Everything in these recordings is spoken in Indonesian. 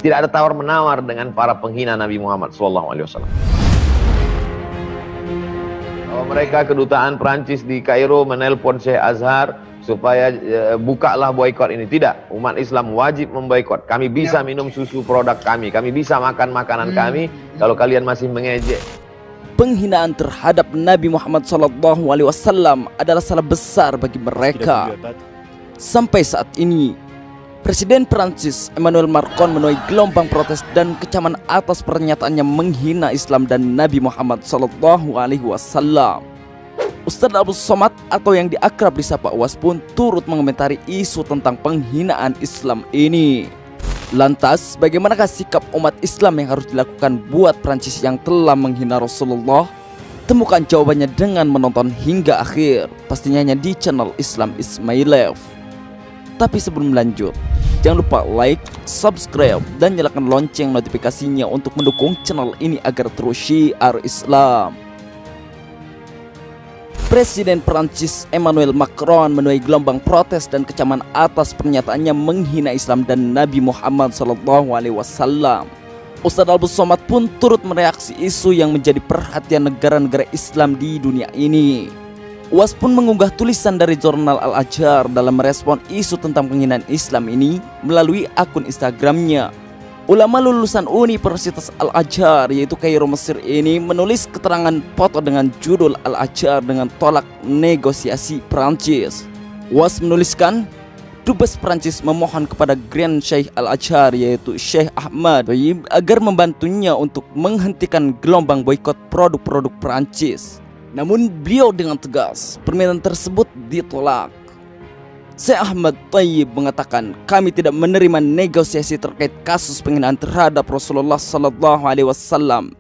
Tidak ada tawar-menawar dengan para penghina Nabi Muhammad SAW. Mereka kedutaan Prancis di Kairo menelpon Syekh Azhar supaya bukalah boikot ini. Tidak, umat Islam wajib memboikot. Kami bisa minum susu produk kami bisa makan makanan kami kalau kalian masih mengejek. Penghinaan terhadap Nabi Muhammad SAW adalah salah besar bagi mereka. Sampai saat ini, Presiden Prancis Emmanuel Macron menuai gelombang protes dan kecaman atas pernyataannya menghina Islam dan Nabi Muhammad SAW. Ustadz Abdul Somad atau yang diakrab disapa Uwas pun turut mengomentari isu tentang penghinaan Islam ini. Lantas, bagaimanakah sikap umat Islam yang harus dilakukan buat Prancis yang telah menghina Rasulullah? Temukan jawabannya dengan menonton hingga akhir, pastinya hanya di channel Islam is my life. Tapi sebelum lanjut, jangan lupa like, subscribe, dan nyalakan lonceng notifikasinya untuk mendukung channel ini agar terus syiar Islam. Presiden Prancis Emmanuel Macron menuai gelombang protes dan kecaman atas pernyataannya menghina Islam dan Nabi Muhammad SAW. Ustadz Abdul Somad pun turut mereaksi isu yang menjadi perhatian negara-negara Islam di dunia ini. Uwas pun mengunggah tulisan dari jurnal Al-Azhar dalam merespon isu tentang penghinaan Islam ini melalui akun Instagramnya. Ulama lulusan Universitas Al-Azhar yaitu Kairo Mesir ini menulis keterangan foto dengan judul Al-Azhar dengan tolak negosiasi Prancis. Uwas menuliskan, Dubes Prancis memohon kepada Grand Sheikh Al-Azhar yaitu Syekh Ahmad Tayyib agar membantunya untuk menghentikan gelombang boikot produk-produk Prancis. Namun beliau dengan tegas permintaan tersebut ditolak. Syekh Ahmad Tayyib mengatakan, kami tidak menerima negosiasi terkait kasus penghinaan terhadap Rasulullah SAW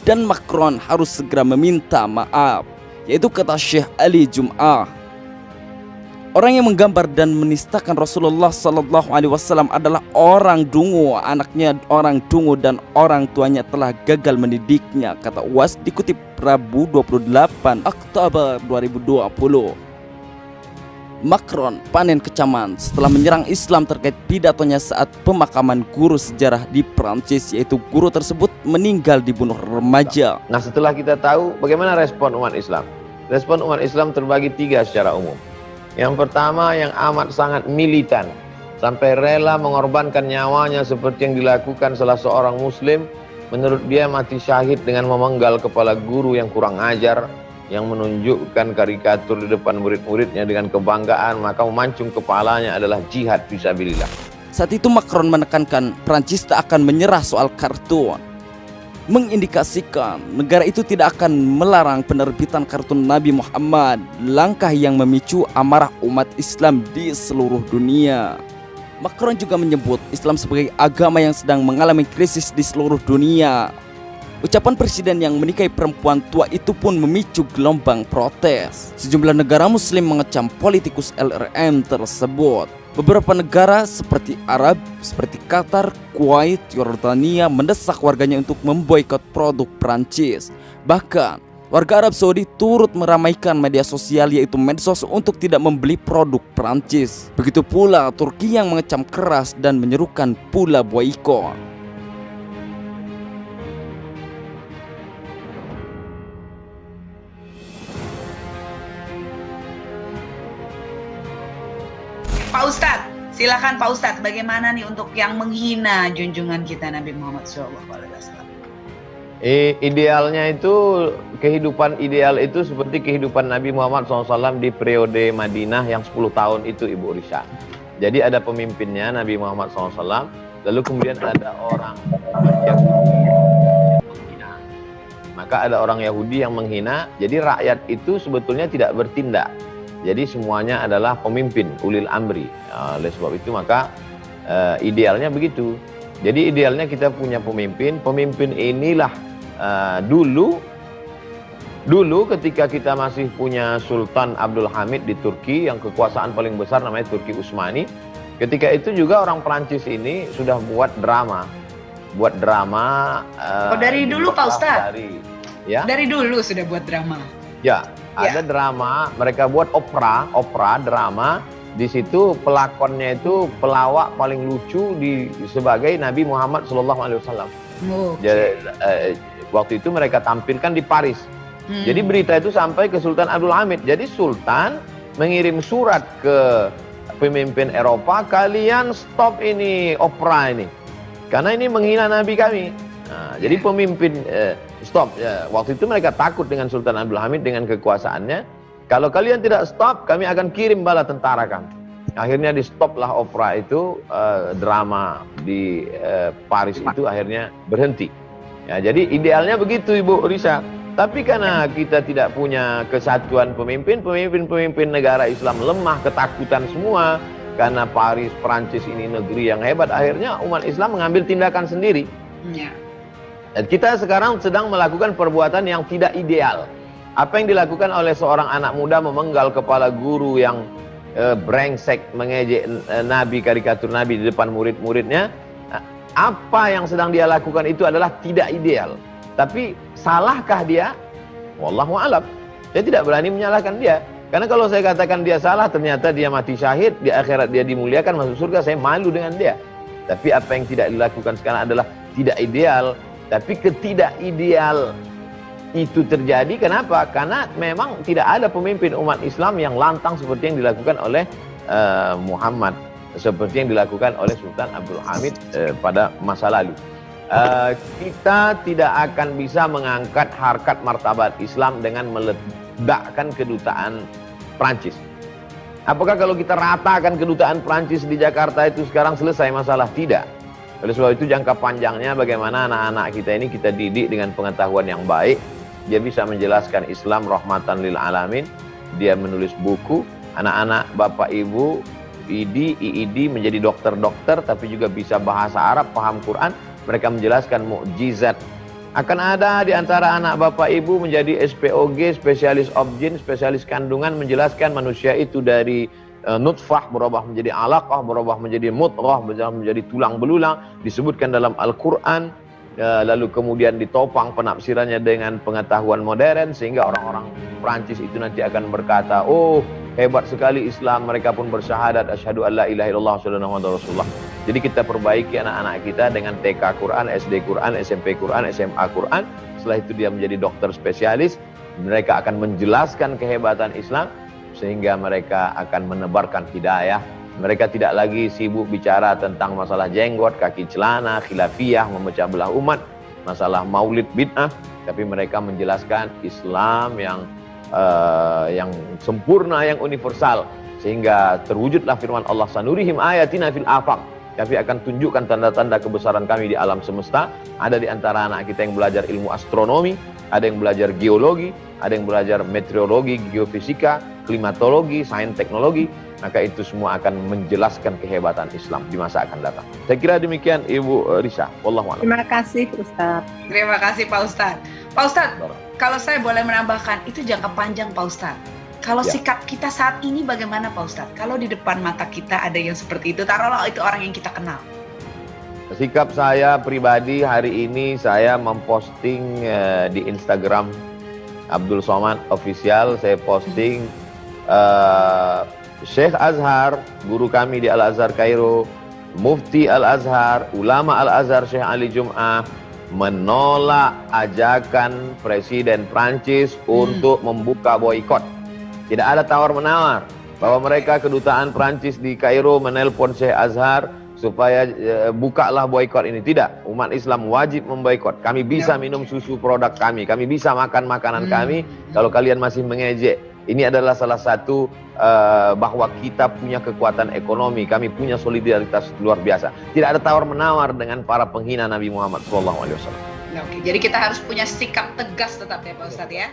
dan Macron harus segera meminta maaf, yaitu kata Syekh Ali Jum'ah. Orang yang menggambar dan menistakan Rasulullah SAW adalah orang dungu, anaknya orang dungu dan orang tuanya telah gagal mendidiknya, kata Uwas dikutip Rabu 28 Oktober 2020. Macron panen kecaman setelah menyerang Islam terkait pidatonya saat pemakaman guru sejarah di Prancis, yaitu guru tersebut meninggal dibunuh remaja. Nah, setelah kita tahu bagaimana respon umat Islam. Respon umat Islam terbagi tiga secara umum. Yang pertama yang amat sangat militan, sampai rela mengorbankan nyawanya seperti yang dilakukan salah seorang muslim. Menurut dia mati syahid dengan memenggal kepala guru yang kurang ajar, yang menunjukkan karikatur di depan murid-muridnya dengan kebanggaan, maka memancung kepalanya adalah jihad fisabilillah. Saat itu Macron menekankan Prancis tak akan menyerah soal kartun, mengindikasikan negara itu tidak akan melarang penerbitan kartun Nabi Muhammad, langkah yang memicu amarah umat Islam di seluruh dunia. Macron juga menyebut Islam sebagai agama yang sedang mengalami krisis di seluruh dunia. Ucapan presiden yang menikahi perempuan tua itu pun memicu gelombang protes. Sejumlah negara muslim mengecam politikus LRM tersebut. Beberapa negara seperti Arab, seperti Qatar, Kuwait, Yordania mendesak warganya untuk memboikot produk Prancis. Bahkan, warga Arab Saudi turut meramaikan media sosial yaitu medsos untuk tidak membeli produk Prancis. Begitu pula Turki yang mengecam keras dan menyerukan pula boikot. Pak Ustadz, silakan Pak Ustadz, bagaimana nih untuk yang menghina junjungan kita Nabi Muhammad SAW? Idealnya itu, kehidupan ideal itu seperti kehidupan Nabi Muhammad SAW di periode Madinah yang 10 tahun itu, Ibu Risha. Jadi ada pemimpinnya Nabi Muhammad SAW, lalu kemudian ada orang Yahudi yang menghina. Maka ada orang Yahudi yang menghina, jadi rakyat itu sebetulnya tidak bertindak. Jadi semuanya adalah pemimpin, ulil amri. Oleh sebab itu maka idealnya begitu. Jadi idealnya kita punya pemimpin. Pemimpin inilah dulu ketika kita masih punya Sultan Abdul Hamid di Turki, yang kekuasaan paling besar namanya Turki Utsmani. Ketika itu juga orang Prancis ini sudah buat drama. Dari dulu Pak Ustadz? Dari dulu sudah buat drama? Ya. Ada drama, mereka buat opera drama di situ pelakonnya itu pelawak paling lucu sebagai Nabi Muhammad SAW. Jadi, waktu itu mereka tampilkan di Paris. Jadi berita itu sampai ke Sultan Abdul Hamid. Jadi Sultan mengirim surat ke pemimpin Eropa, kalian stop ini opera ini, karena ini menghina Nabi kami. Nah, jadi pemimpin stop. Waktu itu mereka takut dengan Sultan Abdul Hamid dengan kekuasaannya. Kalau kalian tidak stop, kami akan kirim bala tentara kami. Akhirnya di stoplah opera itu, drama di Paris itu akhirnya berhenti. Ya, jadi idealnya begitu Ibu Risa. Tapi karena kita tidak punya kesatuan pemimpin negara Islam lemah, ketakutan semua. Karena Paris, Perancis ini negeri yang hebat, akhirnya umat Islam mengambil tindakan sendiri. Dan kita sekarang sedang melakukan perbuatan yang tidak ideal. Apa yang dilakukan oleh seorang anak muda memenggal kepala guru yang brengsek, mengejek Nabi, karikatur Nabi di depan murid-muridnya. Apa yang sedang dia lakukan itu adalah tidak ideal. Tapi salahkah dia? Wallahu a'lam. Saya tidak berani menyalahkan dia. Karena kalau saya katakan dia salah, ternyata dia mati syahid, di akhirat dia dimuliakan masuk surga, saya malu dengan dia. Tapi apa yang tidak dilakukan sekarang adalah tidak ideal. Tapi ketidakideal itu terjadi kenapa? Karena memang tidak ada pemimpin umat Islam yang lantang seperti yang dilakukan oleh Muhammad, seperti yang dilakukan oleh Sultan Abdul Hamid pada masa lalu. Kita tidak akan bisa mengangkat harkat martabat Islam dengan meledakkan kedutaan Prancis. Apakah kalau kita ratakan kedutaan Prancis di Jakarta itu sekarang selesai masalah? Tidak. Oleh sebab itu jangka panjangnya bagaimana anak-anak kita ini kita didik dengan pengetahuan yang baik. Dia bisa menjelaskan Islam rahmatan lil alamin. Dia menulis buku. Anak-anak bapak ibu IID menjadi dokter-dokter, tapi juga bisa bahasa Arab, paham Quran. Mereka menjelaskan mukjizat. Akan ada di antara anak bapak ibu menjadi SPOG, spesialis objin, spesialis kandungan, menjelaskan manusia itu dari nutfah berubah menjadi alaqah, berubah menjadi mudghah, berubah menjadi tulang belulang, disebutkan dalam Al-Quran. Lalu kemudian ditopang penafsirannya dengan pengetahuan modern, sehingga orang-orang Prancis itu nanti akan berkata, oh hebat sekali Islam, mereka pun bersyahadat asyhadu alla ilaha illallah asyhadu anna muhammadar rasulullah. Jadi kita perbaiki anak-anak kita dengan TK Quran, SD Quran, SMP Quran, SMA Quran. Setelah itu dia menjadi dokter spesialis, mereka akan menjelaskan kehebatan Islam sehingga mereka akan menebarkan hidayah. Mereka tidak lagi sibuk bicara tentang masalah jenggot, kaki celana, khilafiyah, memecah belah umat, masalah maulid bid'ah, tapi mereka menjelaskan Islam yang sempurna, yang universal, sehingga terwujudlah firman Allah, sanurihim ayatina fil afaq. Kami akan tunjukkan tanda-tanda kebesaran kami di alam semesta. Ada di antara anak kita yang belajar ilmu astronomi, ada yang belajar geologi, ada yang belajar meteorologi, geofisika, klimatologi, sains teknologi. Maka itu semua akan menjelaskan kehebatan Islam di masa akan datang. Saya kira demikian Ibu Risa. Wallahu a'lam. Terima kasih Ustaz. Terima kasih Pak Ustadz. Pak Ustadz, kalau saya boleh menambahkan, itu jangka panjang Pak Ustadz. Kalau sikap kita saat ini bagaimana Pak Ustadz? Kalau di depan mata kita ada yang seperti itu, taruhlah itu orang yang kita kenal. Sikap saya pribadi hari ini, saya memposting di Instagram Abdul Somad Official, saya posting Syekh Azhar, guru kami di Al-Azhar Kairo, Mufti Al-Azhar, Ulama Al-Azhar Syekh Ali Jum'ah, menolak ajakan Presiden Prancis untuk membuka boikot. Tidak ada tawar-menawar bahwa mereka kedutaan Prancis di Kairo menelpon Syekh Azhar supaya bukalah boikot ini. Tidak, umat Islam wajib memboikot. Kami bisa minum susu produk kami bisa makan makanan kami. Kalau kalian masih mengejek, ini adalah salah satu bahwa kita punya kekuatan ekonomi, kami punya solidaritas luar biasa. Tidak ada tawar-menawar dengan para penghina Nabi Muhammad SAW. Oke, jadi kita harus punya sikap tegas tetap ya Pak Ustadz ya.